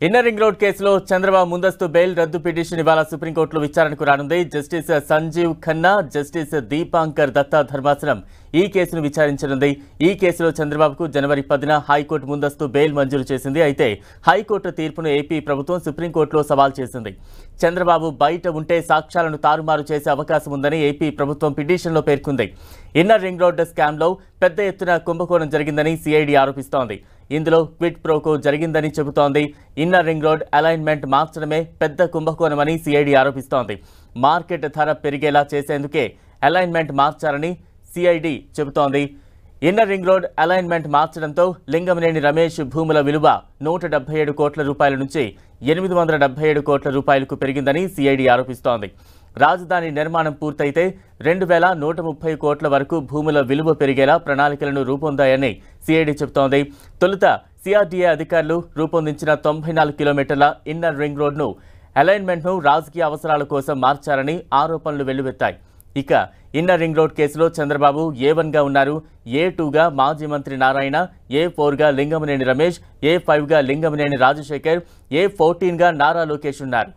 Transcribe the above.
Inner ring road కేసులో చంద్రబాబు ముందస్తు bail రద్దు పిటిషన్ ఇవాళ సుప్రీంకోర్టులో విచారణకు రానుంది. జస్టిస్ సంజీవ్ ఖన్నా, జస్టిస్ దీపాంకర్ దత్తా ధర్మాసనం ఈ కేసును విచారించనుంది. ఈ కేసులో చంద్రబాబుకు జనవరి 10న హైకోర్టు ముందస్తు బెయిల్ మంజూరు చేసింది. అయితే హైకోర్టు తీర్పును ఏపీ ప్రభుత్వం సుప్రీంకోర్టులో సవాల్ చేసింది. చంద్రబాబు బయట ఉంటే సాక్ష్యాలను తారుమారు చేసే అవకాశం ఉందని ఏపీ ప్రభుత్వం పిటిషన్లో పేర్కొంది. ఇన్నర్ రింగ్ రోడ్ స్కామ్లో పెద్ద ఎత్తున కుంభకోణం జరిగిందని సిఐడి ఆరోపిస్తోంది. ఇందులో క్విడ్ ప్రోకో జరిగిందని చెబుతోంది. ఇన్నర్ రింగ్ రోడ్ అలైన్మెంట్ మార్చడమే పెద్ద కుంభకోణమని సిఐడి ఆరోపిస్తోంది. మార్కెట్ ధర పెరిగేలా చేసేందుకే అలైన్మెంట్ మార్చారని సిఐడి చెబుతోంది. ఇన్నర్ రింగ్ రోడ్ అలైన్మెంట్ మార్చడంతో లింగమనేని రమేష్ భూముల విలువ 177 కోట్ల రూపాయల నుంచి 877 కోట్ల రూపాయలకు పెరిగిందని సిఐడి ఆరోపిస్తోంది. రాజధాని నిర్మాణం పూర్తయితే 2130 కోట్ల వరకు భూముల విలువ పెరిగేలా ప్రణాళికలను రూపొందాయని సిఐడి చెబుతోంది. తొలుత సిఆర్డీఏ అధికారులు రూపొందించిన 94 కిలోమీటర్ల ఇన్నర్ రింగ్ రోడ్ను అలైన్మెంట్ను రాజకీయ అవసరాల కోసం మార్చారని ఆరోపణలు వెల్లువెత్తాయి. ఇక ఇన్నర్ రింగ్ రోడ్ కేసులో చంద్రబాబు A1గా ఉన్నారు. A2గా మాజీ మంత్రి నారాయణ, A4గా లింగమనేని రమేష్, A5గా లింగమనేని రాజశేఖర్, A14గా నారా లోకేష్ ఉన్నారు.